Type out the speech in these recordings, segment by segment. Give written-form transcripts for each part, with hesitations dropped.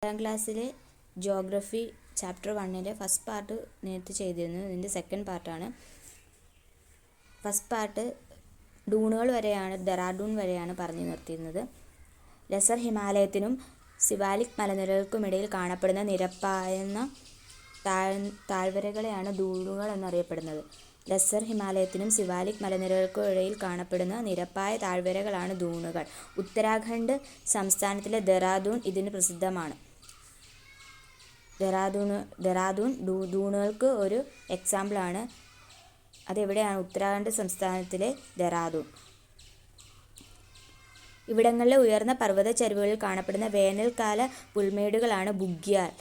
10ാം ക്ലാസ്സിലെ geography chapter 1 first part നേരത്തെ ചെയ്തിരുന്നു. ഇതിൻ്റെ സെക്കൻഡ് പാർട്ടാണ്. ഫസ്റ്റ് പാർട്ട് ഡൂണുകൾ വരെയാണ്, ഡെറാഡൂൺ വരെയാണ് പറഞ്ഞു നിർത്തിയിരുന്നത്. ലെസർ ഹിമാലയത്തിനും സിവാലിക് മലനിരകൾക്കുമിടയിൽ കാണപ്പെടുന്ന നിരപ്പായുന്ന താഴ്വരകളെയാണ് ഡൂണുകൾ എന്നറിയപ്പെടുന്നത്. ലെസർ ഹിമാലയത്തിനും സിവാലിക് മലനിരകൾക്കുമിടയിൽ കാണപ്പെടുന്ന നിരപ്പായ താഴ്വരകളാണ് ഡൂണുകൾ. ഉത്തരാഖണ്ഡ് സംസ്ഥാനത്തിലെ ദെറാദൂൺ ഇതിന് പ്രസിദ്ധമാണ്. ദെറാദൂൺ ഡൂണുകൾക്ക് ഒരു എക്സാമ്പിളാണ്. അതെവിടെയാണ്? ഉത്തരാഖണ്ഡ് സംസ്ഥാനത്തിലെ ദെറാദൂൺ. ഇവിടങ്ങളിലെ ഉയർന്ന പർവ്വത ചരിവുകളിൽ കാണപ്പെടുന്ന വേനൽക്കാല പുൽമേടുകളാണ് ബുഗ്യാൽ.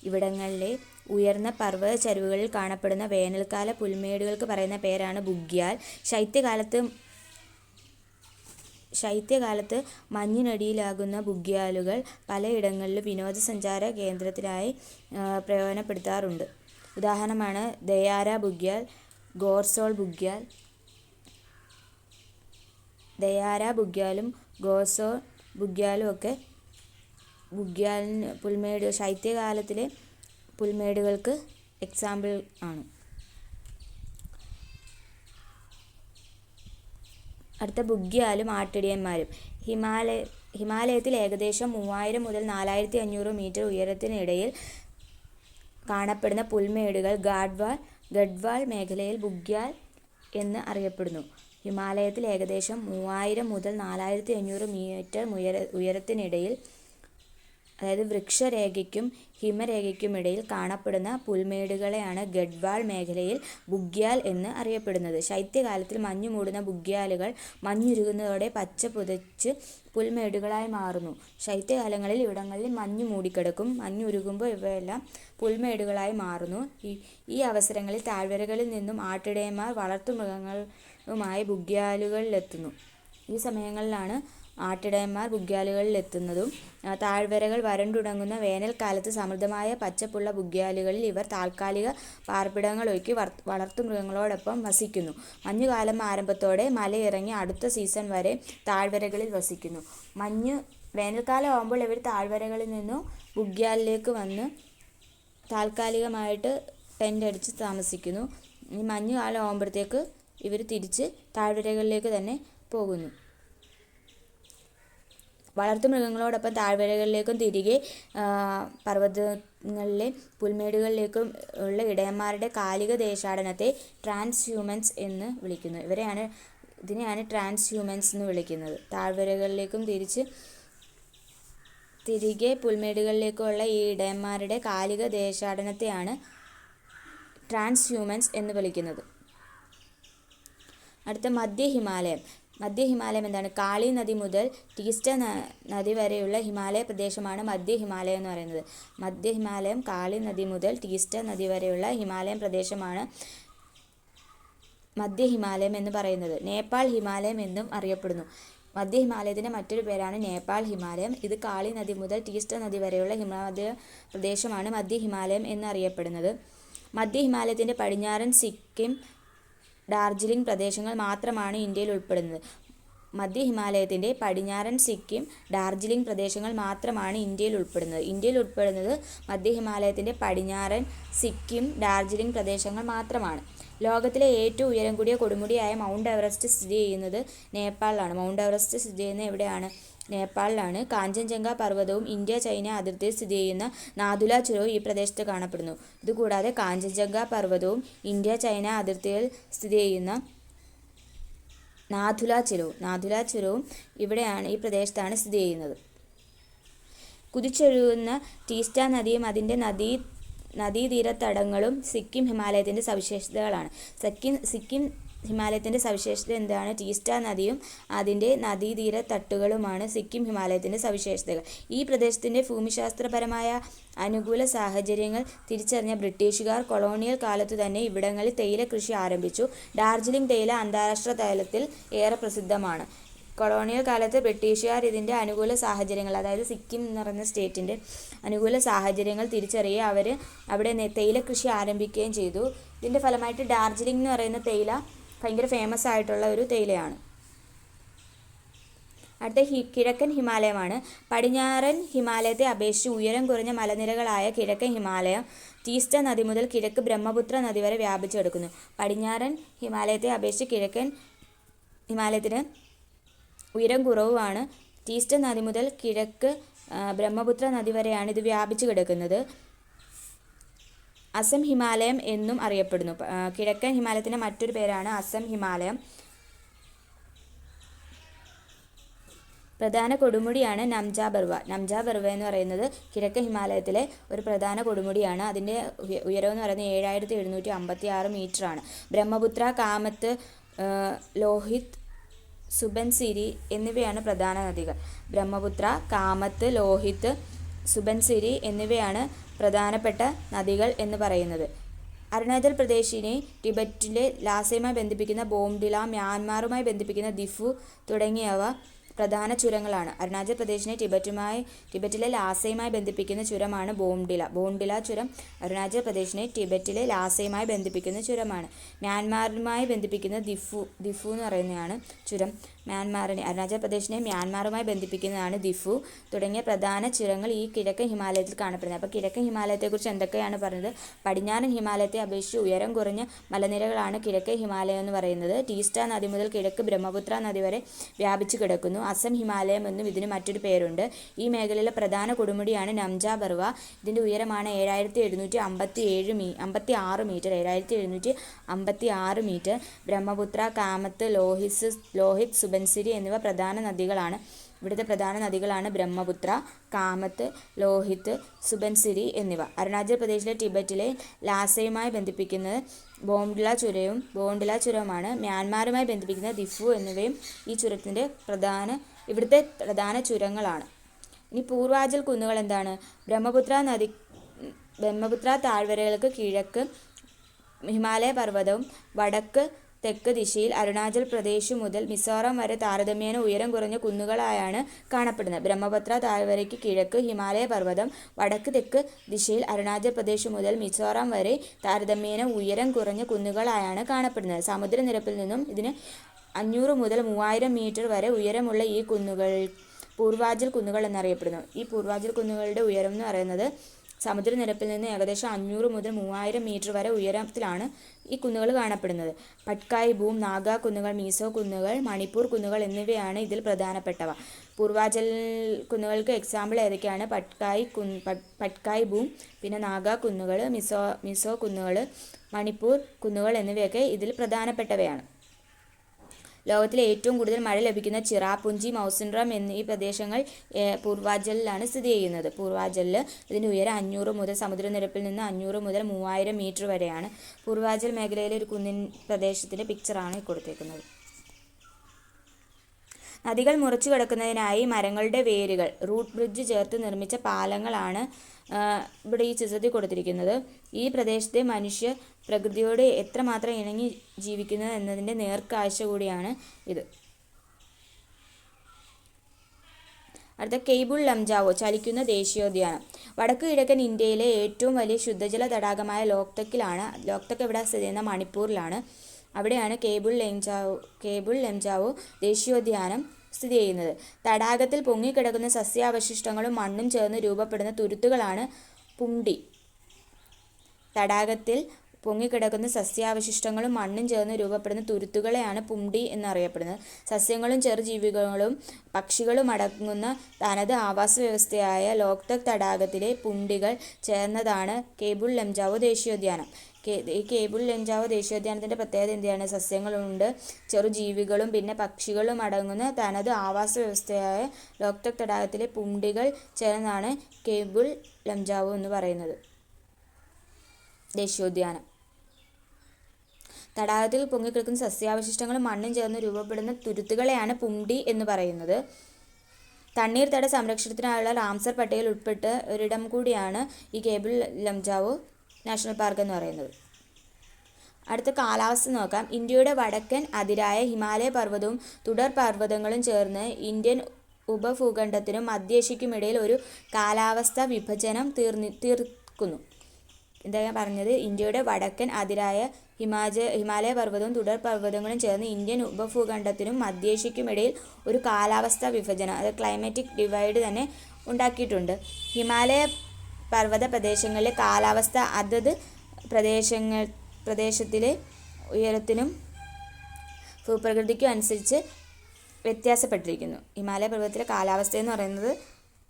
ഇവിടങ്ങളിലെ ഉയർന്ന പർവ്വത ചരിവുകളിൽ കാണപ്പെടുന്ന വേനൽക്കാല പുൽമേടുകൾക്ക് പറയുന്ന പേരാണ് ബുഗ്യാൽ. ശൈത്യകാലത്ത് മഞ്ഞിനടിയിലാകുന്ന ബുഗ്യാലുകൾ പലയിടങ്ങളിലും വിനോദസഞ്ചാര കേന്ദ്രത്തിനായി പ്രയോജനപ്പെടുത്താറുണ്ട്. ഉദാഹരണമാണ് ദയാര ബുഗ്യാൽ, ഗോർസോൾ ബുഗ്യാൽ. ദയാര ബുഗ്യാലും ഗോർസോൾ ബുഗ്യാലും ഒക്കെ ശൈത്യകാലത്തിലെ പുൽമേടുകൾക്ക് എക്സാമ്പിൾ ആണ്. അടുത്ത ബുഗ്യാലും ആട്ടിടയന്മാരും. ഹിമാലയത്തിൽ ഏകദേശം 3000 മുതൽ 4500 മീറ്റർ ഉയരത്തിനിടയിൽ കാണപ്പെടുന്ന പുൽമേടുകൾ ഗഡ്വാൾ മേഖലയിൽ ബുഗ്യാൽ എന്ന് അറിയപ്പെടുന്നു. ഹിമാലയത്തിൽ ഏകദേശം 3000 മുതൽ 4500 മീറ്റർ ഉയരത്തിനിടയിൽ, അതായത് വൃക്ഷരേഖയ്ക്കും ഹിമരേഖയ്ക്കുമിടയിൽ കാണപ്പെടുന്ന പുൽമേടുകളെയാണ് ഗഡ്വാൾ മേഖലയിൽ ബുഗ്യാൽ എന്ന് അറിയപ്പെടുന്നത്. ശൈത്യകാലത്തിൽ മഞ്ഞു മൂടുന്ന ബുഗ്യാലുകൾ മഞ്ഞുരുകുന്നതോടെ പച്ച പുതച്ച് പുൽമേടുകളായി മാറുന്നു. ശൈത്യകാലങ്ങളിൽ ഇവിടങ്ങളിൽ മഞ്ഞു മൂടിക്കിടക്കും. മഞ്ഞുരുകുമ്പോൾ ഇവയെല്ലാം പുൽമേടുകളായി മാറുന്നു. ഈ അവസരങ്ങളിൽ താഴ്വരകളിൽ നിന്നും ആട്ടിടയന്മാർ വളർത്തുമൃഗങ്ങളുമായി ബുഗ്യാലുകളിലെത്തുന്നു. ഈ സമയങ്ങളിലാണ് ആട്ടിടയന്മാർ ബുഗ്യാലുകളിലെത്തുന്നതും. താഴ്വരകൾ വരണ്ടുണങ്ങുന്ന വേനൽക്കാലത്ത് സമൃദ്ധമായ പച്ചപ്പുള്ള ബുഗ്യാലുകളിൽ ഇവർ താൽക്കാലിക പാർപ്പിടങ്ങളൊരുക്കി വളർത്തുമൃഗങ്ങളോടൊപ്പം വസിക്കുന്നു. മഞ്ഞുകാലം ആരംഭത്തോടെ മലയിറങ്ങി അടുത്ത സീസൺ വരെ താഴ്വരകളിൽ വസിക്കുന്നു. വേനൽക്കാലം ആകുമ്പോൾ ഇവർ താഴ്വരകളിൽ നിന്നും ബുഗ്യാലിലേക്ക് വന്ന് താൽക്കാലികമായിട്ട് ടെൻ്റ് അടിച്ച് താമസിക്കുന്നു. ഈ മഞ്ഞുകാലം ആകുമ്പോഴത്തേക്ക് ഇവർ തിരിച്ച് താഴ്വരകളിലേക്ക് തന്നെ പോകുന്നു. വളർത്തുമൃഗങ്ങളോടൊപ്പം താഴ്വരകളിലേക്കും തിരികെ പർവ്വതങ്ങളിലെ പുൽമേടുകളിലേക്കും ഉള്ള ഇടയന്മാരുടെ കാലിക ദേശാടനത്തെ ട്രാൻസ് ഹ്യൂമൻസ് എന്ന് വിളിക്കുന്നു. ഇതിനെയാണ് ട്രാൻസ് ഹ്യൂമൻസ് എന്ന് വിളിക്കുന്നത്. താഴ്വരകളിലേക്കും തിരികെ പുൽമേടുകളിലേക്കുള്ള ഈ ഇടയന്മാരുടെ കാലിക ദേശാടനത്തെയാണ് ട്രാൻസ് ഹ്യൂമൻസ് എന്ന് വിളിക്കുന്നത്. അടുത്ത മധ്യ ഹിമാലയം എന്താണ്? കാളി നദി മുതൽ ടീസ്റ്റ നദി വരെയുള്ള ഹിമാലയ പ്രദേശമാണ് മധ്യ ഹിമാലയം എന്ന് പറയുന്നത്. മധ്യ ഹിമാലയം, കാളി നദി മുതൽ ടീസ്റ്റ നദി വരെയുള്ള ഹിമാലയൻ പ്രദേശമാണ് മധ്യ ഹിമാലയം എന്ന് പറയുന്നത്. നേപ്പാൾ ഹിമാലയം എന്നും അറിയപ്പെടുന്നു. മധ്യ ഹിമാലയത്തിൻ്റെ മറ്റൊരു പേരാണ് നേപ്പാൾ ഹിമാലയം. ഇത് കാളി നദി മുതൽ ടീസ്റ്റ നദി വരെയുള്ള ഹിമാലയ പ്രദേശമാണ് മധ്യ ഹിമാലയം എന്നറിയപ്പെടുന്നത്. മധ്യ ഹിമാലയത്തിൻ്റെ പടിഞ്ഞാറൻ സിക്കിം, ഡാർജിലിംഗ് പ്രദേശങ്ങൾ മാത്രമാണ് ഇന്ത്യയിൽ ഉൾപ്പെടുന്നത്. മധ്യ ഹിമാലയത്തിൻ്റെ പടിഞ്ഞാറൻ സിക്കിം, ഡാർജിലിംഗ് പ്രദേശങ്ങൾ മാത്രമാണ് ഇന്ത്യയിൽ ഉൾപ്പെടുന്നത്. മധ്യ ഹിമാലയത്തിൻ്റെ പടിഞ്ഞാറൻ സിക്കിം, ഡാർജിലിംഗ് പ്രദേശങ്ങൾ മാത്രമാണ്. ലോകത്തിലെ ഏറ്റവും ഉയരം കൂടിയ കൊടുമുടിയായ മൗണ്ട് എവറസ്റ്റ് സ്ഥിതി ചെയ്യുന്നത് നേപ്പാളിലാണ്. മൗണ്ട് എവറസ്റ്റ് സ്ഥിതി ചെയ്യുന്നത് എവിടെയാണ്? നേപ്പാളിലാണ്. കാഞ്ചൻജംഗ പർവ്വതവും ഇന്ത്യ ചൈന അതിർത്തിയിൽ സ്ഥിതി ചെയ്യുന്ന നാഥുല ചുരവും ഈ പ്രദേശത്ത് കാണപ്പെടുന്നു. ഇതുകൂടാതെ കാഞ്ചൻജംഗ പർവ്വതവും ഇന്ത്യ ചൈന അതിർത്തിയിൽ സ്ഥിതി ചെയ്യുന്ന നാഥുല ചുരവും ഈ പ്രദേശത്താണ് സ്ഥിതി ചെയ്യുന്നത്. കുതിച്ചൊഴുകുന്ന ടീസ്റ്റ നദിയും അതിൻ്റെ നദീതീരത്തടങ്ങളും സിക്കിം ഹിമാലയത്തിൻ്റെ സവിശേഷതകളാണ്. സിക്കിം ഹിമാലയത്തിൻ്റെ സവിശേഷത എന്താണ്? ടീസ്റ്റ നദിയും അതിൻ്റെ നദീതീരത്തട്ടുകളുമാണ് സിക്കിം ഹിമാലയത്തിൻ്റെ സവിശേഷതകൾ. ഈ പ്രദേശത്തിൻ്റെ ഭൂമിശാസ്ത്രപരമായ അനുകൂല സാഹചര്യങ്ങൾ തിരിച്ചറിഞ്ഞ ബ്രിട്ടീഷുകാർ കൊളോണിയൽ കാലത്തു തന്നെ ഇവിടങ്ങളിൽ തേയില കൃഷി ആരംഭിച്ചു. ഡാർജിലിംഗ് തേയില അന്താരാഷ്ട്ര തലത്തിൽ ഏറെ പ്രസിദ്ധമാണ്. കൊളോണിയൽ കാലത്ത് ബ്രിട്ടീഷുകാർ ഇതിൻ്റെ അനുകൂല സാഹചര്യങ്ങൾ, അതായത് സിക്കിം എന്ന് പറയുന്ന സ്റ്റേറ്റിൻ്റെ അനുകൂല സാഹചര്യങ്ങൾ തിരിച്ചറിയുകയും അവർ അവിടെ തേയില കൃഷി ആരംഭിക്കുകയും ചെയ്തു. ഇതിൻ്റെ ഫലമായിട്ട് ഡാർജിലിംഗ് എന്ന് പറയുന്ന തേയില ഭയങ്കര ഫേമസ് ആയിട്ടുള്ള ഒരു തേയിലയാണ്. അടുത്ത കിഴക്കൻ ഹിമാലയമാണ്. പടിഞ്ഞാറൻ ഹിമാലയത്തെ അപേക്ഷിച്ച് ഉയരം കുറഞ്ഞ മലനിരകളായ കിഴക്കൻ ഹിമാലയം ടീസ്റ്റ നദി മുതൽ കിഴക്ക് ബ്രഹ്മപുത്ര നദി വരെ വ്യാപിച്ചു കിടക്കുന്നു. പടിഞ്ഞാറൻ ഹിമാലയത്തെ അപേക്ഷിച്ച് കിഴക്കൻ ഹിമാലയത്തിന് ഉയരം കുറവാണ്. ടീസ്റ്റ നദി മുതൽ കിഴക്ക് ബ്രഹ്മപുത്ര നദി വരെയാണ് ഇത് വ്യാപിച്ചു കിടക്കുന്നത്. അസം ഹിമാലയം എന്നും അറിയപ്പെടുന്നു. കിഴക്കൻ ഹിമാലയത്തിൻ്റെ മറ്റൊരു പേരാണ് അസം ഹിമാലയം. പ്രധാന കൊടുമുടിയാണ് നംജാ ബർവ. നംജാ ബർവ എന്ന് പറയുന്നത് കിഴക്കൻ ഹിമാലയത്തിലെ ഒരു പ്രധാന കൊടുമുടിയാണ്. അതിൻ്റെ ഉയരം എന്ന് പറയുന്നത് 7756 മീറ്ററാണ്. ബ്രഹ്മപുത്ര, കാമത്ത്, ലോഹിത്, സുബൻസിരി എന്നിവയാണ് പ്രധാന നദികൾ. ബ്രഹ്മപുത്ര, കാമത്ത്, ലോഹിത്, സുബൻസിരി എന്നിവയാണ് പ്രധാനപ്പെട്ട നദികൾ എന്ന് പറയുന്നത്. അരുണാചൽ പ്രദേശിനെ ടിബറ്റിലെ ലാസയുമായി ബന്ധിപ്പിക്കുന്ന ബോംഡില, മ്യാൻമാറുമായി ബന്ധിപ്പിക്കുന്ന ദിഫു തുടങ്ങിയവ പ്രധാന ചുരങ്ങളാണ്. അരുണാചൽ പ്രദേശിനെ ടിബറ്റിലെ ലാസയുമായി ബന്ധിപ്പിക്കുന്ന ചുരമാണ് ബോംഡില ചുരം അരുണാചൽ പ്രദേശിനെ ടിബറ്റിലെ ലാസയുമായി ബന്ധിപ്പിക്കുന്ന ചുരമാണ്. മ്യാൻമാറുമായി ബന്ധിപ്പിക്കുന്ന ദിഫു എന്ന് പറയുന്നതാണ് ചുരം. അരുണാചൽ പ്രദേശിനെ മ്യാൻമാറുമായി ബന്ധിപ്പിക്കുന്നതാണ് ദിഫു. തുടങ്ങിയ പ്രധാന ചുരങ്ങൾ ഈ കിഴക്കൻ ഹിമാലയത്തിൽ കാണപ്പെടുന്നത്. അപ്പോൾ കിഴക്കൻ ഹിമാലയത്തെക്കുറിച്ച് എന്തൊക്കെയാണ് പറഞ്ഞത്? പടിഞ്ഞാറൻ ഹിമാലയത്തെ അപേക്ഷിച്ച് ഉയരം കുറഞ്ഞ മലനിരകളാണ് കിഴക്കൻ ഹിമാലയം എന്ന് പറയുന്നത്. ടീസ്റ്റ നദി മുതൽ കിഴക്ക് ബ്രഹ്മപുത്ര നദി വരെ വ്യാപിച്ചു കിടക്കുന്നു. അസം ഹിമാലയം എന്നും ഇതിന് മറ്റൊരു പേരുണ്ട്. ഈ മേഖലയിലെ പ്രധാന കൊടുമുടിയാണ് നംജാ ബർവ. ഇതിൻ്റെ ഉയരമാണ് 7756 മീറ്റർ. 7756 മീറ്റർ. ബ്രഹ്മപുത്ര, കാമത്ത്, ലോഹിത്, സുബൻസിരി എന്നിവ പ്രധാന നദികളാണ്. ഇവിടുത്തെ പ്രധാന നദികളാണ് ബ്രഹ്മപുത്ര, കാമത്ത്, ലോഹിത്, സുബൻസിരി എന്നിവ. അരുണാചൽ പ്രദേശിലെ ടിബറ്റിലെ ലാസയുമായി ബന്ധിപ്പിക്കുന്നത് ബോംഡില ചുരവുമാണ്. മ്യാൻമാറുമായി ബന്ധിപ്പിക്കുന്ന ദിഫു എന്നിവയും ഈ ചുരത്തിൻ്റെ ഇവിടുത്തെ പ്രധാന ചുരങ്ങളാണ്. ഇനി പൂർവാചൽ കുന്നുകൾ എന്താണ്? ബ്രഹ്മപുത്ര താഴ്വരകൾക്ക് കിഴക്ക് ഹിമാലയ പർവ്വതവും വടക്ക് തെക്ക് ദിശയിൽ അരുണാചൽ പ്രദേശ് മുതൽ മിസോറാം വരെ താരതമ്യേന ഉയരം കുറഞ്ഞ കുന്നുകളായാണ് കാണപ്പെടുന്നത്. ബ്രഹ്മപുത്ര താഴ്വരയ്ക്ക് കിഴക്ക് ഹിമാലയ പർവ്വതം, വടക്ക് തെക്ക് ദിശയിൽ അരുണാചൽ പ്രദേശ് മുതൽ മിസോറാം വരെ താരതമ്യേന ഉയരം കുറഞ്ഞ കുന്നുകളായാണ് കാണപ്പെടുന്നത്. സമുദ്രനിരപ്പിൽ നിന്നും ഇതിന് 500 മുതൽ 3000 മീറ്റർ വരെ ഉയരമുള്ള ഈ കുന്നുകൾ പൂർവാചൽ കുന്നുകൾ എന്നറിയപ്പെടുന്നു. ഈ പൂർവാചൽ കുന്നുകളുടെ ഉയരം എന്ന് പറയുന്നത് സമുദ്രനിരപ്പിൽ നിന്ന് ഏകദേശം 500 മുതൽ 3000 മീറ്റർ വരെ ഉയരത്തിലാണ് ഈ കുന്നുകൾ കാണപ്പെടുന്നത്. പട്കായ് ബൂം, നാഗ കുന്നുകൾ, മീസോ കുന്നുകൾ, മണിപ്പൂർ കുന്നുകൾ എന്നിവയാണ് ഇതിൽ പ്രധാനപ്പെട്ടവ. പൂർവാചൽ കുന്നുകൾക്ക് എക്സാമ്പിൾ ഏതൊക്കെയാണ്? പട്കായ് ബൂം, പിന്നെ നാഗ കുന്നുകൾ, മിസോ കുന്നുകൾ, മണിപ്പൂർ കുന്നുകൾ എന്നിവയൊക്കെ ഇതിൽ പ്രധാനപ്പെട്ടവയാണ്. ലോകത്തിലെ ഏറ്റവും കൂടുതൽ മഴ ലഭിക്കുന്ന ചിറാപുഞ്ചി, മൗസിൻറാം എന്നീ പ്രദേശങ്ങൾ പൂർവാചലിലാണ് സ്ഥിതി ചെയ്യുന്നത്. പൂർവാചലിൽ ഇതിൻ്റെ ഉയരം 500 മുതൽ സമുദ്രനിരപ്പിൽ നിന്ന് 500 മുതൽ 3000 മീറ്റർ വരെയാണ്. പൂർവാചൽ മേഖലയിലെ ഒരു കുന്നിൻ പ്രദേശത്തിൻ്റെ പിക്ചറാണ് കൊടുത്തേക്കുന്നത്. നദികൾ മുറിച്ചു കിടക്കുന്നതിനായി മരങ്ങളുടെ വേരുകൾ, റൂട്ട് ബ്രിഡ്ജ് ചേർത്ത് നിർമ്മിച്ച പാലങ്ങളാണ് ഇവിടെ ഈ ചിത്രത്തിൽ കൊടുത്തിരിക്കുന്നത്. ഈ പ്രദേശത്തെ മനുഷ്യ പ്രകൃതിയോട് എത്രമാത്രം ഇണങ്ങി ജീവിക്കുന്നത് എന്നതിൻ്റെ നേർക്കാഴ്ച കൂടിയാണ് ഇത്. അടുത്ത കെയ്ബുൾ ലംജാവോ, ചലിക്കുന്ന ദേശീയോദ്യാനം. വടക്കു കിഴക്കൻ ഇന്ത്യയിലെ ഏറ്റവും വലിയ ശുദ്ധജല തടാകമായ ലോക്തക് എവിടെ സ്ഥിതി ചെയ്യുന്ന? മണിപ്പൂരിലാണ്. അവിടെയാണ് കെയ്ബുൾ ലംജാവോ ദേശീയോദ്യാനം സ്ഥിതി ചെയ്യുന്നത്. തടാകത്തിൽ പൊങ്ങിക്കിടക്കുന്ന സസ്യാവശിഷ്ടങ്ങളും മണ്ണും ചേർന്ന് രൂപപ്പെടുന്ന തുരുത്തുകളാണ് പുംഡി. തടാകത്തിൽ പൊങ്ങിക്കിടക്കുന്ന സസ്യാവശിഷ്ടങ്ങളും മണ്ണും ചേർന്ന് രൂപപ്പെടുന്ന തുരുത്തുകളെയാണ് പുംഡി എന്നറിയപ്പെടുന്നത്. സസ്യങ്ങളും ചെറുജീവികളും പക്ഷികളും അടങ്ങുന്ന തനത് ആവാസ വ്യവസ്ഥയായ ലോക്തക് തടാകത്തിലെ പുംഡികൾ ചേർന്നതാണ് കെയ്ബുൾ ലംജാവോ ദേശീയോദ്യാനം. ഈ കെയ്ബുൾ ലംജാവോ ദേശീയോദ്യാനത്തിൻ്റെ പ്രത്യേകത എന്താണ്? സസ്യങ്ങളുണ്ട്, ചെറുജീവികളും പിന്നെ പക്ഷികളും അടങ്ങുന്ന തനത് ആവാസ വ്യവസ്ഥയായ ലോക്തക് തടാകത്തിലെ പുംഡികൾ ചേർന്നാണ് കെയ്ബുൾ ലംജാവോ എന്ന് പറയുന്നത് ദേശീയോദ്യാനം. തടാകത്തിൽ പൊങ്ങിക്കിടക്കുന്ന സസ്യാവശിഷ്ടങ്ങളും മണ്ണും ചേർന്ന് രൂപപ്പെടുന്ന തുരുത്തുകളെയാണ് പുംഡി എന്ന് പറയുന്നത്. തണ്ണീർത്തട സംരക്ഷണത്തിനായുള്ള റാംസർ പട്ടികയിൽ ഉൾപ്പെട്ട ഒരിടം കൂടിയാണ് ഈ കെയ്ബുൾ ലംജാവോ നാഷണൽ പാർക്ക് എന്ന് പറയുന്നത്. അടുത്ത കാലാവസ്ഥ നോക്കാം. ഇന്ത്യയുടെ വടക്കൻ അതിരായ ഹിമാലയ പർവ്വതവും തുടർ പർവ്വതങ്ങളും ചേർന്ന് ഇന്ത്യൻ ഉപഭൂഖണ്ഡത്തിനും മധ്യേഷ്യയ്ക്കുമിടയിൽ ഒരു കാലാവസ്ഥാ വിഭജനം തീർക്കുന്നു. എന്താ ഞാൻ പറഞ്ഞത്, ഇന്ത്യയുടെ വടക്കൻ അതിരായ ഹിമാലയ പർവ്വതവും തുടർ പർവ്വതങ്ങളും ചേർന്ന് ഇന്ത്യൻ ഉപഭൂഖണ്ഡത്തിനും മധ്യേഷ്യയ്ക്കുമിടയിൽ ഒരു കാലാവസ്ഥാ വിഭജനം, അത് ക്ലൈമാറ്റിക് ഡിവൈഡ് തന്നെ ഉണ്ടാക്കിയിട്ടുണ്ട്. ഹിമാലയ പർവ്വത പ്രദേശങ്ങളിലെ കാലാവസ്ഥ അതത് പ്രദേശത്തിലെ ഉയരത്തിനും ഭൂപ്രകൃതിക്കും അനുസരിച്ച് വ്യത്യാസപ്പെട്ടിരിക്കുന്നു. ഹിമാലയ പർവ്വതത്തിലെ കാലാവസ്ഥ എന്ന് പറയുന്നത്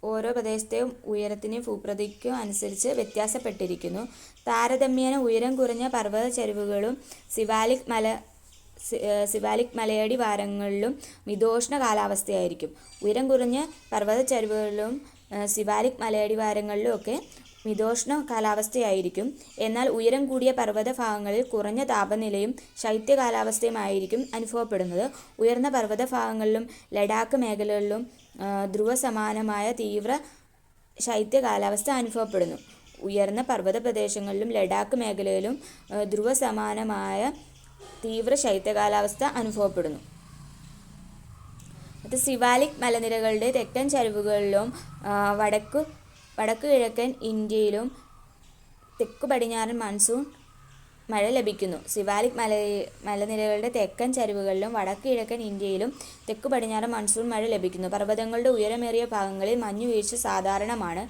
ഓരോ പ്രദേശത്തെയും ഉയരത്തിനും ഭൂപ്രകൃതിക്കും അനുസരിച്ച് വ്യത്യാസപ്പെട്ടിരിക്കുന്നു. താരതമ്യേന ഉയരം കുറഞ്ഞ പർവ്വത ചരിവുകളും സിവാലിക് മലയടിവാരങ്ങളിലും മിതോഷ്ണ കാലാവസ്ഥയായിരിക്കും. ഉയരം കുറഞ്ഞ പർവ്വത ചരിവുകളിലും സിവാലിക് മലയടിവാരങ്ങളിലും ഒക്കെ മിതോഷ്ണ കാലാവസ്ഥയായിരിക്കും. എന്നാൽ ഉയരം കൂടിയ പർവ്വത ഭാഗങ്ങളിൽ കുറഞ്ഞ താപനിലയും ശൈത്യ കാലാവസ്ഥയുമായിരിക്കും അനുഭവപ്പെടുന്നത്. ഉയർന്ന പർവ്വത ഭാഗങ്ങളിലും ലഡാക്ക് മേഖലകളിലും ധ്രുവ സമാനമായ തീവ്ര ശൈത്യ കാലാവസ്ഥ അനുഭവപ്പെടുന്നു. ഉയർന്ന പർവ്വത പ്രദേശങ്ങളിലും ലഡാക്ക് മേഖലയിലും ധ്രുവ സമാനമായ തീവ്ര ശൈത്യ കാലാവസ്ഥ അനുഭവപ്പെടുന്നു. അത് സിവാലിക് മലനിരകളുടെ തെക്കൻ ചരിവുകളിലും വടക്കു കിഴക്കൻ ഇന്ത്യയിലും തെക്കു പടിഞ്ഞാറൻ മൺസൂൺ മഴ ലഭിക്കുന്നു. സിവാലിക് മലനിരകളുടെ തെക്കൻ ചരിവുകളിലും വടക്ക് കിഴക്കൻ ഇന്ത്യയിലും തെക്കു പടിഞ്ഞാറൻ മൺസൂൺ മഴ ലഭിക്കുന്നു. പർവ്വതങ്ങളുടെ ഉയരമേറിയ ഭാഗങ്ങളിൽ മഞ്ഞുവീഴ്ച സാധാരണമാണ്.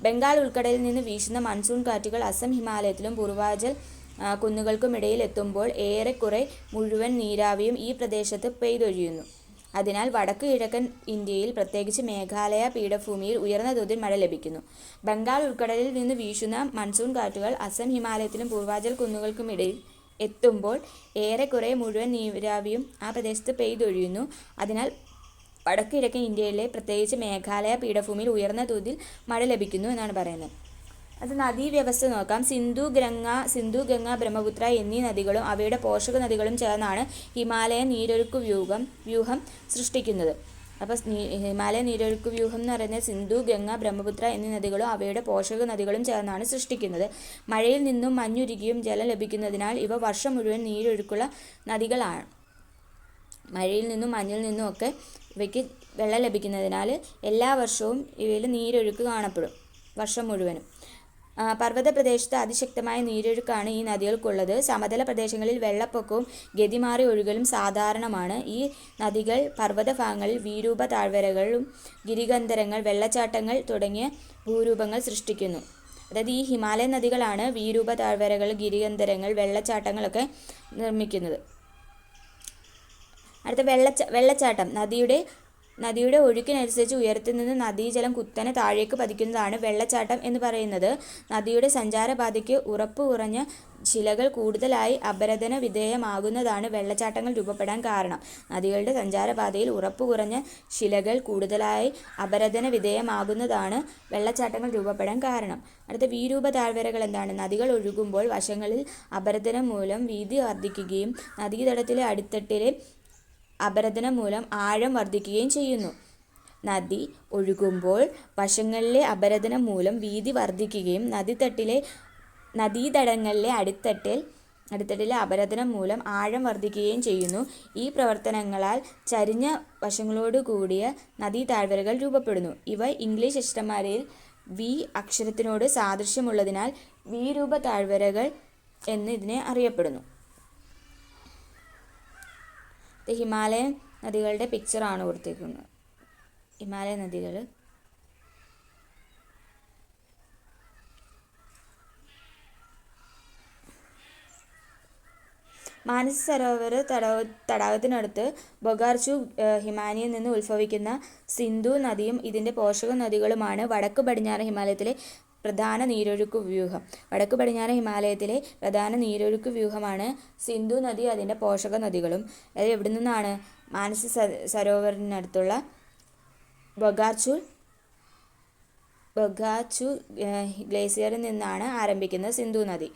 ബംഗാൾ ഉൾക്കടലിൽ നിന്ന് വീശുന്ന മൺസൂൺ കാറ്റുകൾ അസം ഹിമാലയത്തിലും പൂർവാചൽ കുന്നുകൾക്കുമിടയിൽ എത്തുമ്പോൾ ഏറെക്കുറെ മുഴുവൻ നീരാവിയും ഈ പ്രദേശത്ത് പെയ്തൊഴിയുന്നു. അതിനാൽ വടക്ക് കിഴക്കൻ ഇന്ത്യയിൽ, പ്രത്യേകിച്ച് മേഘാലയ പീഠഭൂമിയിൽ ഉയർന്ന തോതിൽ മഴ ലഭിക്കുന്നു. ബംഗാൾ ഉൾക്കടലിൽ നിന്ന് വീശുന്ന മൺസൂൺ കാറ്റുകൾ അസം ഹിമാലയത്തിലും പൂർവാചൽ കുന്നുകൾക്കുമിടയിൽ എത്തുമ്പോൾ ഏറെക്കുറെ മുഴുവൻ നീരാവിയും ആ പ്രദേശത്ത് പെയ്തൊഴിയുന്നു. അതിനാൽ വടക്ക് കിഴക്കൻ ഇന്ത്യയിലെ, പ്രത്യേകിച്ച് മേഘാലയ പീഠഭൂമിയിൽ ഉയർന്ന തോതിൽ മഴ ലഭിക്കുന്നു എന്നാണ് പറയുന്നത്. അത് നദീവ്യവസ്ഥ നോക്കാം. സിന്ധു, ഗംഗ, ബ്രഹ്മപുത്ര എന്നീ നദികളും അവയുടെ പോഷക നദികളും ചേർന്നാണ് ഹിമാലയ നീരൊഴുക്ക് വ്യൂഹം സൃഷ്ടിക്കുന്നത്. അപ്പോൾ ഹിമാലയ നീരൊഴുക്ക് വ്യൂഹം എന്ന് പറയുന്നത് സിന്ധു, ഗംഗ, ബ്രഹ്മപുത്ര എന്നീ നദികളും അവയുടെ പോഷക നദികളും ചേർന്നാണ് സൃഷ്ടിക്കുന്നത്. മഴയിൽ നിന്നും മഞ്ഞുരുകിയും ജലം ലഭിക്കുന്നതിനാൽ ഇവ വർഷം മുഴുവൻ നീരൊഴുക്കുള്ള നദികളാണ്. മഴയിൽ നിന്നും മഞ്ഞിൽ നിന്നും ഒക്കെ ഇവയ്ക്ക് വെള്ളം ലഭിക്കുന്നതിനാൽ എല്ലാ വർഷവും ഇവയിൽ നീരൊഴുക്ക് കാണപ്പെടും, വർഷം മുഴുവനും. പർവ്വത പ്രദേശത്ത് അതിശക്തമായ നീരൊഴുക്കാണ് ഈ നദികൾക്കുള്ളത്. സമതല പ്രദേശങ്ങളിൽ വെള്ളപ്പൊക്കവും ഗതിമാറി ഒഴുകലും സാധാരണമാണ്. ഈ നദികൾ പർവ്വത ഭാഗങ്ങളിൽ വീരൂപ താഴ്വരകളും ഗിരികന്ധരങ്ങൾ, വെള്ളച്ചാട്ടങ്ങൾ തുടങ്ങിയ ഭൂരൂപങ്ങൾ സൃഷ്ടിക്കുന്നു. അതായത് ഈ ഹിമാലയൻ നദികളാണ് വീരൂപ താഴ്വരകൾ, ഗിരികന്ധരങ്ങൾ, വെള്ളച്ചാട്ടങ്ങളൊക്കെ നിർമ്മിക്കുന്നത്. അടുത്ത വെള്ളച്ചാട്ടം. നദിയുടെ ഒഴുക്കിനനുസരിച്ച് ഉയരത്തിൽ നിന്ന് നദീജലം കുത്തനെ താഴേക്ക് പതിക്കുന്നതാണ് വെള്ളച്ചാട്ടം എന്ന് പറയുന്നത്. നദിയുടെ സഞ്ചാരപാതയ്ക്ക് ഉറപ്പ് കുറഞ്ഞ ശിലകൾ കൂടുതലായി അപരദന വിധേയമാകുന്നതാണ് വെള്ളച്ചാട്ടങ്ങൾ രൂപപ്പെടാൻ കാരണം. നദികളുടെ സഞ്ചാരപാതയിൽ ഉറപ്പ് കുറഞ്ഞ ശിലകൾ കൂടുതലായി അപരദന വിധേയമാകുന്നതാണ് വെള്ളച്ചാട്ടങ്ങൾ രൂപപ്പെടാൻ കാരണം. അടുത്ത വീരൂപ താഴ്വരകൾ എന്താണ്? നദികൾ ഒഴുകുമ്പോൾ വശങ്ങളിൽ അപരദനം മൂലം വീതി വർദ്ധിക്കുകയും നദീതടത്തിലെ അടിത്തട്ടിലെ അപരദനം മൂലം ആഴം വർദ്ധിക്കുകയും ചെയ്യുന്നു. നദി ഒഴുകുമ്പോൾ വശങ്ങളിലെ അപരദനം മൂലം വീതി വർദ്ധിക്കുകയും നദീതടങ്ങളിലെ അടിത്തട്ടിലെ അപരദനം മൂലം ആഴം വർദ്ധിക്കുകയും ചെയ്യുന്നു. ഈ പ്രവർത്തനങ്ങളാൽ ചരിഞ്ഞ വശങ്ങളോട് കൂടിയ നദീ താഴ്വരകൾ രൂപപ്പെടുന്നു. ഇവ ഇംഗ്ലീഷ് അക്ഷരമാലയിൽ വി അക്ഷരത്തിനോട് സാദൃശ്യമുള്ളതിനാൽ വീരൂപ താഴ്വരകൾ എന്ന് ഇതിനെ അറിയപ്പെടുന്നു. ഹിമാലയൻ നദികളുടെ പിക്ചറാണ് കൊടുത്തിരിക്കുന്നത്. ഹിമാലയ നദികൾ മാനസ സരോവർ തടാകത്തിനടുത്ത് ബൊഗാർച്ചു ഹിമാനിയിൽ നിന്ന് ഉത്ഭവിക്കുന്ന സിന്ധു നദിയും ഇതിൻ്റെ പോഷക നദികളുമാണ് വടക്ക് പടിഞ്ഞാറൻ ഹിമാലയത്തിലെ പ്രധാന നീരൊഴുക്ക് വ്യൂഹം. വടക്ക് പടിഞ്ഞാറൻ ഹിമാലയത്തിലെ പ്രധാന നീരൊഴുക്ക് വ്യൂഹമാണ് സിന്ധു നദി, അതിൻ്റെ പോഷക നദികളും. അത് എവിടെ നിന്നാണ്? മാനസ സരോവറിനടുത്തുള്ള ബൊഗാച്ചു ഗ്ലേസിയറിൽ നിന്നാണ് ആരംഭിക്കുന്നത് സിന്ധു നദി.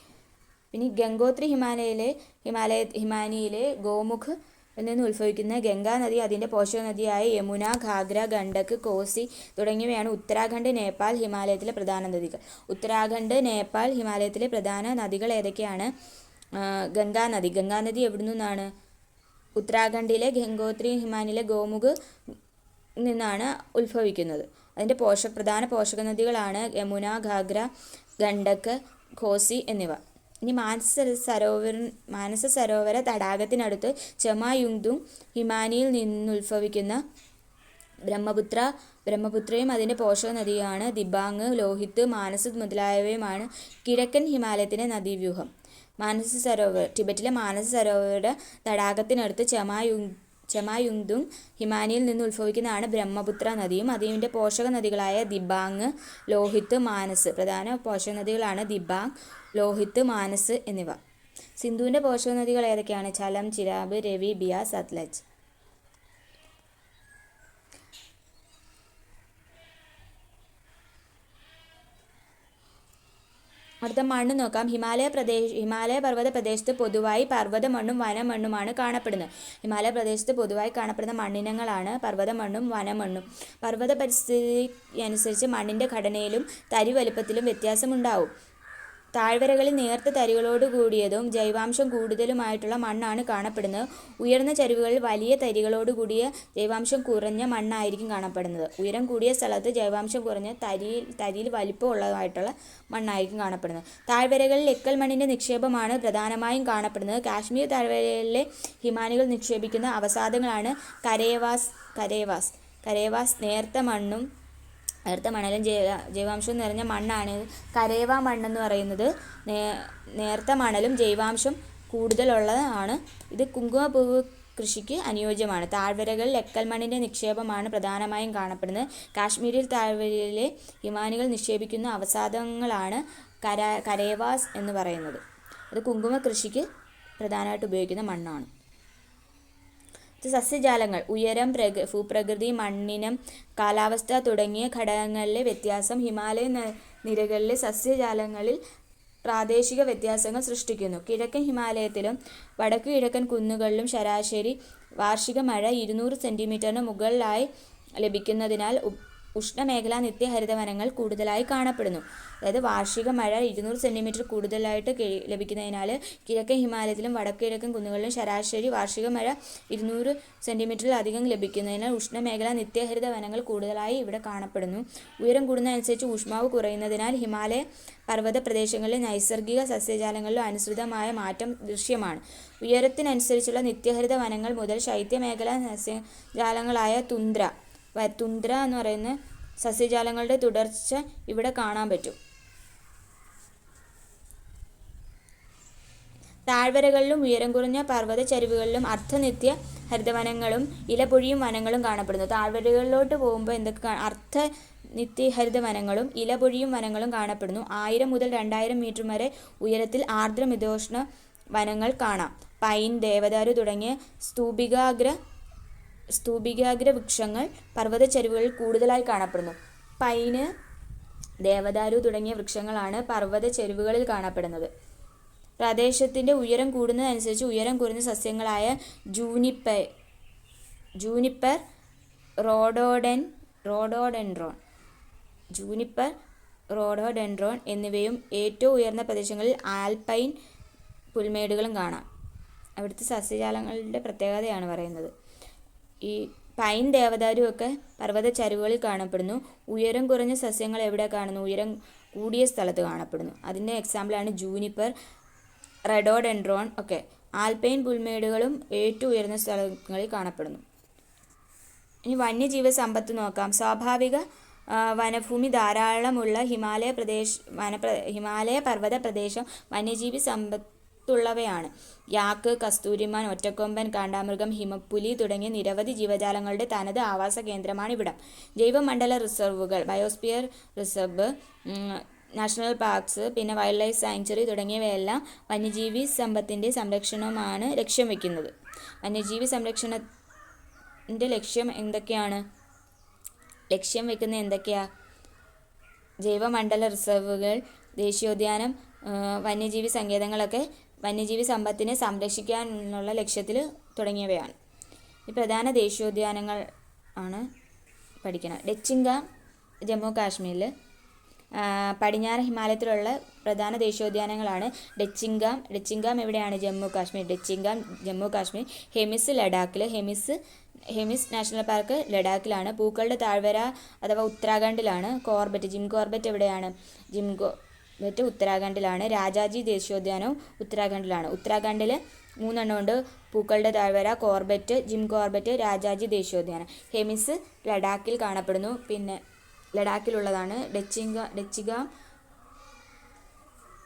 പിന്നെ ഗംഗോത്രി ഹിമാനിയിലെ ഗോമുഖ് നിന്ന് ഉത്ഭവിക്കുന്ന ഗംഗാ നദി, അതിൻ്റെ പോഷക നദിയായ യമുന, ഘാഗ്ര, ഗണ്ഡക്, കോസി തുടങ്ങിയവയാണ് ഉത്തരാഖണ്ഡ്, നേപ്പാൾ ഹിമാലയത്തിലെ പ്രധാന നദികൾ. ഉത്തരാഖണ്ഡ്, നേപ്പാൾ ഹിമാലയത്തിലെ പ്രധാന നദികൾ ഏതൊക്കെയാണ്? ഗംഗാനദി എവിടെ നിന്നാണ്? ഉത്തരാഖണ്ഡിലെ ഗംഗോത്രി ഹിമാനിയിലെ ഗോമുഖ് നിന്നാണ് ഉത്ഭവിക്കുന്നത്. അതിൻ്റെ പ്രധാന പോഷക നദികളാണ് യമുന, ഘാഗ്ര, ഗണ്ഡക്, ഘോസി എന്നിവ. ഇനി മാനസ സരോവര തടാകത്തിനടുത്ത് ചെമായുങ്തുങ് ഹിമാനിയിൽ നിന്നുത്ഭവിക്കുന്ന ബ്രഹ്മപുത്രയും അതിൻ്റെ പോഷക നദിയാണ് ദിബാങ്, ലോഹിത്, മാനസ് മുതലായവയുമാണ് കിഴക്കൻ ഹിമാലയത്തിൻ്റെ നദീവ്യൂഹം. ടിബറ്റിലെ മാനസ സരോവര തടാകത്തിനടുത്ത് ചെമായുങ്തുങ് ഹിമാനിയിൽ നിന്ന് ഉത്ഭവിക്കുന്നതാണ് ബ്രഹ്മപുത്ര നദിയും അതിൻ്റെ പോഷക നദികളായ ദിബാങ്, ലോഹിത്, മാനസ്. പ്രധാന പോഷക നദികളാണ് ദിബാങ്, ലോഹിത്, മാനസ് എന്നിവ. സിന്ധുവിൻ്റെ പോഷക നദികൾ ഏതൊക്കെയാണ്? ഝലം, ചിരാബ്, രവി, ബിയാസ്, സത്ലജ്. അടുത്ത മണ്ണ് നോക്കാം. ഹിമാലയ പർവ്വത പ്രദേശത്ത് പൊതുവായി പർവ്വത മണ്ണും വനമണ്ണുമാണ് കാണപ്പെടുന്നത്. ഹിമാലയ പ്രദേശത്ത് പൊതുവായി കാണപ്പെടുന്ന മണ്ണിനങ്ങളാണ് പർവ്വത മണ്ണും വനമണ്ണും. പർവ്വത പരിസ്ഥിതി അനുസരിച്ച് മണ്ണിൻ്റെ ഘടനയിലും തരി വലുപ്പത്തിലും വ്യത്യാസമുണ്ടാവും. താഴ്വരകളിൽ നേർത്ത തരികളോട് കൂടിയതും ജൈവാംശം കൂടുതലുമായിട്ടുള്ള മണ്ണാണ് കാണപ്പെടുന്നത്. ഉയർന്ന ചരിവുകളിൽ വലിയ തരികളോട് കൂടിയ ജൈവാംശം കുറഞ്ഞ മണ്ണായിരിക്കും കാണപ്പെടുന്നത്. ഉയരം കൂടിയ സ്ഥലത്ത് ജൈവാംശം കുറഞ്ഞ തരിയിൽ വലിപ്പമുള്ളതായിട്ടുള്ള മണ്ണായിരിക്കും കാണപ്പെടുന്നത്. താഴ്വരകളിൽ എക്കൽ മണ്ണിൻ്റെ നിക്ഷേപമാണ് പ്രധാനമായും കാണപ്പെടുന്നത്. കാശ്മീർ താഴ്വരയിലെ ഹിമാനികൾ നിക്ഷേപിക്കുന്ന അവസാദങ്ങളാണ് കരേവാസ്. നേർത്ത മണലും ജൈവാംശവും നിറഞ്ഞ മണ്ണാണ് കരേവ മണ്ണെന്ന് പറയുന്നത്. നേർത്ത മണലും ജൈവാംശം കൂടുതലുള്ളതാണ്. ഇത് കുങ്കുമപ്പൂവ് കൃഷിക്ക് അനുയോജ്യമാണ്. താഴ്വരകളിൽ എക്കൽ മണ്ണിൻ്റെ നിക്ഷേപമാണ് പ്രധാനമായും കാണപ്പെടുന്നത്. കാശ്മീരിൽ താഴ്വരയിലെ ഹിമാനികൾ നിക്ഷേപിക്കുന്ന അവസാദങ്ങളാണ് കരേവാസ് എന്ന് പറയുന്നത്. ഇത് കുങ്കുമ കൃഷിക്ക് പ്രധാനമായിട്ട് ഉപയോഗിക്കുന്ന മണ്ണാണ്. സസ്യജാലങ്ങൾ. ഉയരം, ഭൂപ്രകൃതി, മണ്ണിനം, കാലാവസ്ഥ തുടങ്ങിയ ഘടകങ്ങളിലെ വ്യത്യാസം ഹിമാലയ നിരകളിലെ സസ്യജാലങ്ങളിൽ പ്രാദേശിക വ്യത്യാസങ്ങൾ സൃഷ്ടിക്കുന്നു. കിഴക്കൻ ഹിമാലയത്തിലും വടക്കു കിഴക്കൻ കുന്നുകളിലും ശരാശരി വാർഷിക മഴ 200 സെൻറ്റിമീറ്ററിന് മുകളിലായി ലഭിക്കുന്നതിനാൽ ഉഷ്ണമേഖലാ നിത്യഹരിതവനങ്ങൾ കൂടുതലായി കാണപ്പെടുന്നു. അതായത് വാർഷിക മഴ 200 സെൻറ്റിമീറ്റർ കൂടുതലായിട്ട് ലഭിക്കുന്നതിനാൽ കിഴക്കൻ ഹിമാലയത്തിലും വടക്കു കിഴക്കൻ കുന്നുകളിലും ശരാശരി വാർഷിക മഴ 200 സെൻറ്റിമീറ്ററിലധികം ലഭിക്കുന്നതിനാൽ ഉഷ്ണമേഖലാ നിത്യഹരിതവനങ്ങൾ കൂടുതലായി ഇവിടെ കാണപ്പെടുന്നു. ഉയരം കൂടുന്നതനുസരിച്ച് ഊഷ്മാവ് കുറയുന്നതിനാൽ ഹിമാലയ പർവ്വത പ്രദേശങ്ങളിലെ നൈസർഗിക സസ്യജാലങ്ങളിലും അനുസൃതമായ മാറ്റം ദൃശ്യമാണ്. ഉയരത്തിനനുസരിച്ചുള്ള നിത്യഹരിത വനങ്ങൾ മുതൽ ശൈത്യമേഖലാ സസ്യജാലങ്ങളായ തുന്ദ്ര എന്ന് പറയുന്ന സസ്യജാലങ്ങളുടെ തുടർച്ച ഇവിടെ കാണാൻ പറ്റും. താഴ്വരകളിലും ഉയരം കുറഞ്ഞ പർവ്വത ചരിവുകളിലും അർദ്ധനിത്യ ഹരിതവനങ്ങളും ഇലപൊഴിയും വനങ്ങളും കാണപ്പെടുന്നു. താഴ്വരകളിലോട്ട് പോകുമ്പോൾ അർദ്ധനിത്യ ഹരിതവനങ്ങളും ഇലപൊഴിയും വനങ്ങളും കാണപ്പെടുന്നു. 1000 മുതൽ 2000 മീറ്റർ വരെ ഉയരത്തിൽ ആർദ്ര മിതോഷ്ണ വനങ്ങൾ കാണാം. പൈൻ, ദേവദാരു തുടങ്ങിയ സ്തൂപികാഗ്ര വൃക്ഷങ്ങൾ പർവ്വത ചരിവുകളിൽ കൂടുതലായി കാണപ്പെടുന്നു. പൈന്, ദേവദാരു തുടങ്ങിയ വൃക്ഷങ്ങളാണ് പർവ്വത ചരിവുകളിൽ കാണപ്പെടുന്നത്. പ്രദേശത്തിൻ്റെ ഉയരം കൂടുന്നതനുസരിച്ച് ഉയരം കുറഞ്ഞ സസ്യങ്ങളായ ജൂനിപ്പർ, റോഡോഡെൻഡ്രോൺ എന്നിവയും ഏറ്റവും ഉയർന്ന പ്രദേശങ്ങളിൽ ആൽപൈൻ പുൽമേടുകളും കാണാം. അവിടുത്തെ സസ്യജാലങ്ങളുടെ പ്രത്യേകതയാണ് പറയുന്നത്. ഈ പൈൻ, ദേവദാരു ഒക്കെ പർവ്വത ചരിവുകളിൽ കാണപ്പെടുന്നു. ഉയരം കുറഞ്ഞ സസ്യങ്ങൾ എവിടെ കാണുന്നു? ഉയരം കൂടിയ സ്ഥലത്ത് കാണപ്പെടുന്നു. അതിൻ്റെ എക്സാമ്പിളാണ് ജൂനിപ്പർ, റെഡോഡെൻഡ്രോൺ ഒക്കെ. ആൽപൈൻ പുൽമേടുകളും ഏറ്റവും ഉയർന്ന സ്ഥലങ്ങളിൽ കാണപ്പെടുന്നു. ഇനി വന്യജീവ സമ്പത്ത് നോക്കാം. സ്വാഭാവിക വനഭൂമി ധാരാളമുള്ള ഹിമാലയ പർവ്വത പ്രദേശം വന്യജീവി സമ്പത്തുള്ളവയാണ്. യാക്ക്, കസ്തൂരിമാൻ, ഒറ്റക്കൊമ്പൻ, കാണ്ടാമൃഗം, ഹിമപ്പുലി തുടങ്ങിയ നിരവധി ജീവജാലങ്ങളുടെ തനത് ആവാസ കേന്ദ്രമാണിവിടം. ജൈവമണ്ഡല റിസർവുകൾ, ബയോസ്ഫിയർ റിസർവ്, നാഷണൽ പാർക്സ്, പിന്നെ വൈൽഡ് ലൈഫ് സാങ്ച്വറി തുടങ്ങിയവയെല്ലാം വന്യജീവി സമ്പത്തിൻ്റെ സംരക്ഷണമാണ് ലക്ഷ്യം വയ്ക്കുന്നത്. വന്യജീവി സംരക്ഷണത്തിൻ്റെ ലക്ഷ്യം വയ്ക്കുന്നത് എന്തൊക്കെയാണ്? ജൈവമണ്ഡല റിസർവുകൾ, ദേശീയോദ്യാനം, വന്യജീവി സങ്കേതങ്ങളൊക്കെ വന്യജീവി സമ്പത്തിനെ സംരക്ഷിക്കാനുള്ള ലക്ഷ്യത്തിൽ തുടങ്ങിയവയാണ്. ഈ പ്രധാന ദേശീയോദ്യാനങ്ങൾ ആണ് പഠിക്കുന്നത്. ഡച്ചിൻഗാം ജമ്മു കാശ്മീരിൽ, പടിഞ്ഞാറ് ഹിമാലയത്തിലുള്ള പ്രധാന ദേശീയോദ്യാനങ്ങളാണ് ഡച്ചിൻഗാം എവിടെയാണ്? ജമ്മു കാശ്മീർ. ഹെമിസ് ലഡാക്കിൽ, ഹെമിസ് നാഷണൽ പാർക്ക് ലഡാക്കിലാണ്. പൂക്കളുടെ താഴ്വര അഥവാ ഉത്തരാഖണ്ഡിലാണ്. ജിം കോർബറ്റ് എവിടെയാണ്? മറ്റ് ഉത്തരാഖണ്ഡിലാണ്. രാജാജി ദേശീയോദ്യാനവും ഉത്തരാഖണ്ഡിലാണ്. ഉത്തരാഖണ്ഡിൽ 3 ഉണ്ട്: പൂക്കളുടെ താഴ്വര, കോർബറ്റ്, ജിം കോർബറ്റ്, രാജാജി ദേശീയോദ്യാനം. ഹെമിസ് ലഡാക്കിൽ കാണപ്പെടുന്നു. പിന്നെ ലഡാക്കിലുള്ളതാണ്. ഡച്ചിഗ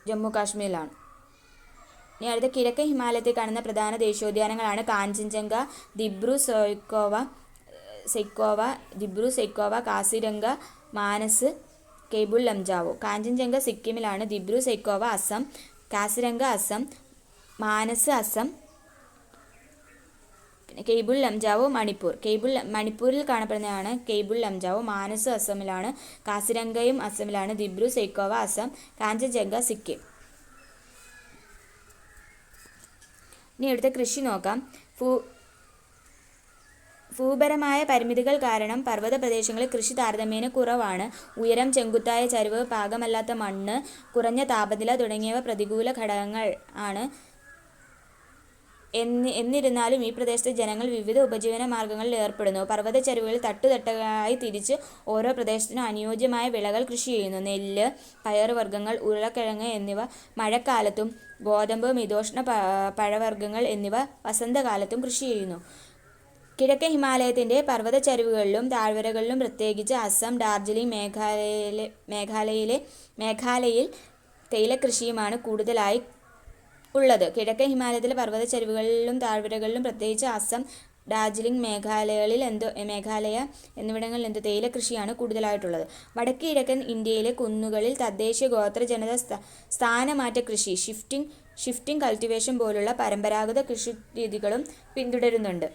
ജമ്മു കാശ്മീരിലാണ്. ഇനി അടുത്ത കിഴക്കൻ ഹിമാലയത്തിൽ കാണുന്ന പ്രധാന ദേശീയോദ്യാനങ്ങളാണ് കാഞ്ചൻജംഗ, ദിബ്രു സൈഖോവ, കാസിരംഗ, മാനസ്, കെയ്ബുൾ ലംജാവോ. കാഞ്ചൻജംഗ സിക്കിമിലാണ്. ദിബ്രു സൈഖോവ അസം, കാസിരംഗ അസം, മാനസ് അസം, കെയ്ബുൾ ലംജാവോ മണിപ്പൂർ. മണിപ്പൂരിൽ കാണപ്പെടുന്നതാണ് കെയ്ബുൾ ലംജാവോ. മാനസ് അസമിലാണ്. കാസിരംഗയും അസമിലാണ്. ദിബ്രു സൈഖോവ അസം, കാഞ്ചൻജംഗ സിക്കിം. ഇനി അടുത്ത കൃഷി നോക്കാം. ഭൂപരമായ പരിമിതികൾ കാരണം പർവ്വത പ്രദേശങ്ങളിൽ കൃഷി താരതമ്യേന കുറവാണ്. ഉയരം, ചെങ്കുത്തായ ചരിവ്, പാകമല്ലാത്ത മണ്ണ്, കുറഞ്ഞ താപനില തുടങ്ങിയവ പ്രതികൂല ഘടകങ്ങൾ ആണ്. എന്നിരുന്നാലും ഈ പ്രദേശത്തെ ജനങ്ങൾ വിവിധ ഉപജീവന മാർഗങ്ങളിൽ ഏർപ്പെടുന്നു. പർവ്വത ചരിവുകളിൽ തട്ടുതട്ടായി തിരിച്ച് ഓരോ പ്രദേശത്തിനും അനുയോജ്യമായ വിളകൾ കൃഷി ചെയ്യുന്നു. നെല്ല്, പയറുവർഗ്ഗങ്ങൾ, ഉരുളക്കിഴങ്ങ് എന്നിവ മഴക്കാലത്തും ഗോതമ്പ്, മിതോഷ്ണ പഴവർഗ്ഗങ്ങൾ എന്നിവ വസന്തകാലത്തും കൃഷി ചെയ്യുന്നു. കിഴക്കൻ ഹിമാലയത്തിൻ്റെ പർവ്വതച്ചരിവുകളിലും താഴ്വരകളിലും പ്രത്യേകിച്ച് അസം, ഡാർജിലിംഗ്, മേഘാലയയിൽ തേയിലക്കൃഷിയുമാണ് കൂടുതലായി ഉള്ളത്. കിഴക്കൻ ഹിമാലയത്തിലെ പർവ്വതച്ചരിവുകളിലും താഴ്വരകളിലും പ്രത്യേകിച്ച് അസം, ഡാർജിലിംഗ്, മേഘാലയ എന്നിവിടങ്ങളിൽ തേയിലക്കൃഷിയാണ് കൂടുതലായിട്ടുള്ളത്. വടക്ക് കിഴക്കൻ ഇന്ത്യയിലെ കുന്നുകളിൽ തദ്ദേശീയ ഗോത്ര ജനത സ്ഥാനമാറ്റ കൃഷി, ഷിഫ്റ്റിംഗ് കൾട്ടിവേഷൻ പോലുള്ള പരമ്പരാഗത കൃഷിരീതികളും പിന്തുടരുന്നുണ്ട്.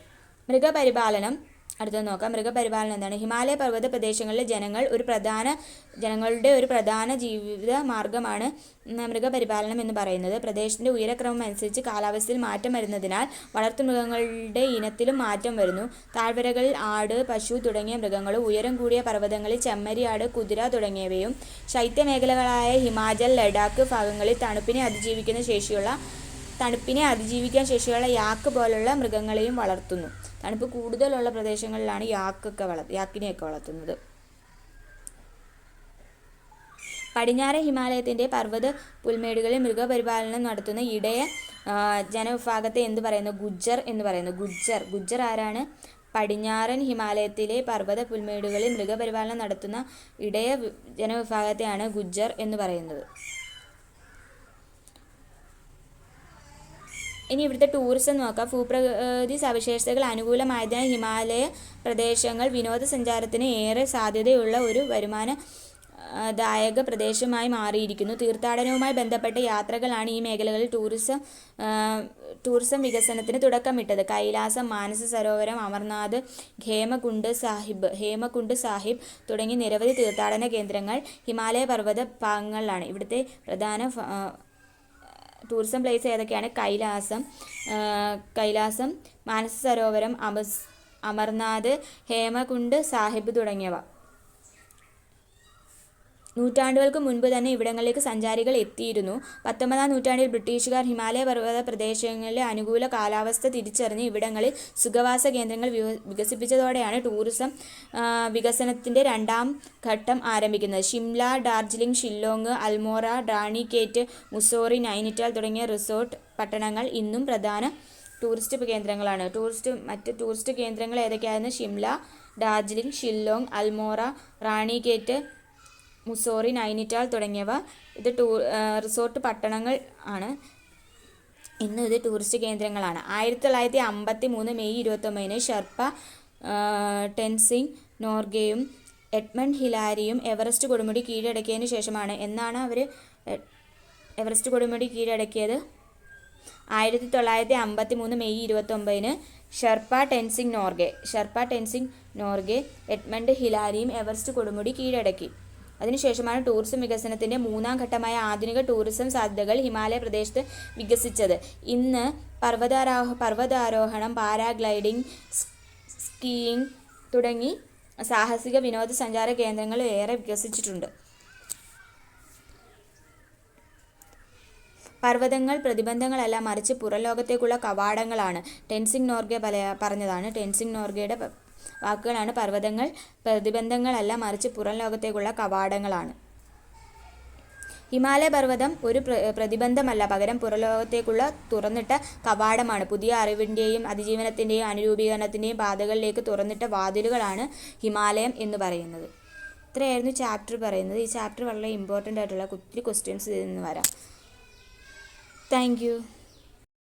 മൃഗപരിപാലനം അടുത്തത് നോക്കാം. മൃഗപരിപാലനം എന്താണ്? ഹിമാലയ പർവ്വത പ്രദേശങ്ങളിലെ ജനങ്ങളുടെ ഒരു പ്രധാന ജീവിത മാർഗമാണ് മൃഗപരിപാലനം എന്ന് പറയുന്നത്. പ്രദേശത്തിൻ്റെ ഉയരക്രമം അനുസരിച്ച് കാലാവസ്ഥയിൽ മാറ്റം വരുന്നതിനാൽ വളർത്തുമൃഗങ്ങളുടെ ഇനത്തിലും മാറ്റം വരുന്നു. താഴ്വരകളിൽ ആട്, പശു തുടങ്ങിയ മൃഗങ്ങളും ഉയരം കൂടിയ പർവ്വതങ്ങളിൽ ചെമ്മരിയാട്, കുതിര തുടങ്ങിയവയും ശൈത്യമേഖലകളായ ഹിമാചൽ, ലഡാക്ക് ഭാഗങ്ങളിൽ തണുപ്പിനെ അതിജീവിക്കാൻ ശേഷിയുള്ള യാക്ക് പോലുള്ള മൃഗങ്ങളെയും വളർത്തുന്നു. തണുപ്പ് കൂടുതലുള്ള പ്രദേശങ്ങളിലാണ് യാക്കിനെയൊക്കെ വളർത്തുന്നത്. പടിഞ്ഞാറൻ ഹിമാലയത്തിൻ്റെ പർവ്വത പുൽമേടുകളിൽ മൃഗപരിപാലനം നടത്തുന്ന ഇടയ ജനവിഭാഗത്തെ എന്ത് പറയുന്നു? ഗുജ്ജർ എന്ന് പറയുന്നു. ഗുജ്ജർ ആരാണ്? പടിഞ്ഞാറൻ ഹിമാലയത്തിലെ പർവ്വത പുൽമേടുകളിൽ മൃഗപരിപാലനം നടത്തുന്ന ഇടയ ജനവിഭാഗത്തെയാണ് ഗുജ്ജർ എന്ന് പറയുന്നത്. ഇനി ഇവിടുത്തെ ടൂറിസം നോക്കാം. ഭൂപ്രകൃതി സവിശേഷതകൾ അനുകൂലമായതിനാൽ ഹിമാലയ പ്രദേശങ്ങൾ വിനോദസഞ്ചാരത്തിന് ഏറെ സാധ്യതയുള്ള ഒരു വരുമാനദായക പ്രദേശമായി മാറിയിരിക്കുന്നു. തീർത്ഥാടനവുമായി ബന്ധപ്പെട്ട യാത്രകളാണ് ഈ മേഖലകളിൽ ടൂറിസം വികസനത്തിന് തുടക്കമിട്ടത്. കൈലാസം, മാനസ സരോവരം, അമർനാഥ്, ഹേമകുണ്ട് സാഹിബ് തുടങ്ങി നിരവധി തീർത്ഥാടന കേന്ദ്രങ്ങൾ ഹിമാലയ പർവ്വത ഭാഗങ്ങളിലാണ്. ഇവിടുത്തെ പ്രധാന ടൂറിസം പ്ലേസ് ഏതൊക്കെയാണ്? കൈലാസം, മാനസ സരോവരം, അമർനാഥ്, ഹേമകുണ്ട് സാഹിബ് തുടങ്ങിയവ. നൂറ്റാണ്ടുകൾക്ക് മുൻപ് തന്നെ ഇവിടങ്ങളിലേക്ക് സഞ്ചാരികൾ എത്തിയിരുന്നു. 19-ാം നൂറ്റാണ്ടിൽ ബ്രിട്ടീഷുകാർ ഹിമാലയ പർവ്വത പ്രദേശങ്ങളിലെ അനുകൂല കാലാവസ്ഥ തിരിച്ചറിഞ്ഞ് ഇവിടങ്ങളിൽ സുഖവാസ കേന്ദ്രങ്ങൾ വികസിപ്പിച്ചതോടെയാണ് ടൂറിസം വികസനത്തിൻ്റെ രണ്ടാം ഘട്ടം ആരംഭിക്കുന്നത്. ഷിംല, ഡാർജിലിംഗ്, ഷില്ലോങ്, അൽമോറ, റാണിഖേറ്റ്, മുസോറി, നൈനിറ്റാൽ തുടങ്ങിയ റിസോർട്ട് പട്ടണങ്ങൾ ഇന്നും പ്രധാന ടൂറിസ്റ്റ് കേന്ദ്രങ്ങളാണ്. മറ്റ് ടൂറിസ്റ്റ് കേന്ദ്രങ്ങൾ ഏതൊക്കെയായിരുന്നു? ഷിംല, ഡാർജിലിംഗ്, ഷില്ലോങ്, അൽമോറ, റാണിഖേറ്റ്, മുസോറി, നൈനിറ്റാൽ തുടങ്ങിയവ റിസോർട്ട് പട്ടണങ്ങൾ ആണ്. ഇന്ന് ഇത് ടൂറിസ്റ്റ് കേന്ദ്രങ്ങളാണ്. 1953 മെയ് 29 ഷെർപ്പ ടെൻസിംഗ് നോർഗെയും എഡ്മണ്ട് ഹിലാരിയും എവറസ്റ്റ് കൊടുമുടി കീഴടക്കിയതിനു ശേഷമാണ്. എന്നാണ് അവർ എവറസ്റ്റ് കൊടുമുടി കീഴടക്കിയത്? 1953 മെയ് 29 ഷെർപ്പ ടെൻസിംഗ് നോർഗെ, എഡ്മണ്ട് ഹിലാരിയും എവറസ്റ്റ് കൊടുമുടി കീഴടക്കി. അതിനുശേഷമാണ് ടൂറിസം വികസനത്തിൻ്റെ മൂന്നാം ഘട്ടമായ ആധുനിക ടൂറിസം സാധ്യതകൾ ഹിമാലയ പ്രദേശത്ത് വികസിച്ചത്. ഇന്ന് പർവ്വതാരോഹണം, പാരാഗ്ലൈഡിംഗ്, സ്കീയിങ് തുടങ്ങി സാഹസിക വിനോദസഞ്ചാര കേന്ദ്രങ്ങൾ ഏറെ വികസിച്ചിട്ടുണ്ട്. പർവ്വതങ്ങൾ പ്രതിബന്ധങ്ങളല്ല, മറിച്ച് പുറംലോകത്തേക്കുള്ള കവാടങ്ങളാണ്. ടെൻസിംഗ് നോർഗെ പറഞ്ഞതാണ്. ടെൻസിംഗ് നോർഗയുടെ വാക്കുകളാണ്. പർവ്വതങ്ങൾ പ്രതിബന്ധങ്ങളല്ല, മറിച്ച് പുറം ലോകത്തേക്കുള്ള കവാടങ്ങളാണ്. ഹിമാലയ പർവ്വതം ഒരു പ്രതിബന്ധമല്ല, പകരം പുറലോകത്തേക്കുള്ള തുറന്നിട്ട കവാടമാണ്. പുതിയ അറിവിൻ്റെയും അതിജീവനത്തിൻ്റെയും അനുരൂപീകരണത്തിൻ്റെയും പാതകളിലേക്ക് തുറന്നിട്ട വാതിലുകളാണ് ഹിമാലയം എന്ന് പറയുന്നത്. ഇത്രയായിരുന്നു ചാപ്റ്റർ പറയുന്നത്. ഈ ചാപ്റ്റർ വളരെ ഇമ്പോർട്ടൻ്റ് ആയിട്ടുള്ള ഒത്തിരി ക്വസ്റ്റ്യൻസ് ഇതിൽ നിന്ന് വരാം. Thank you.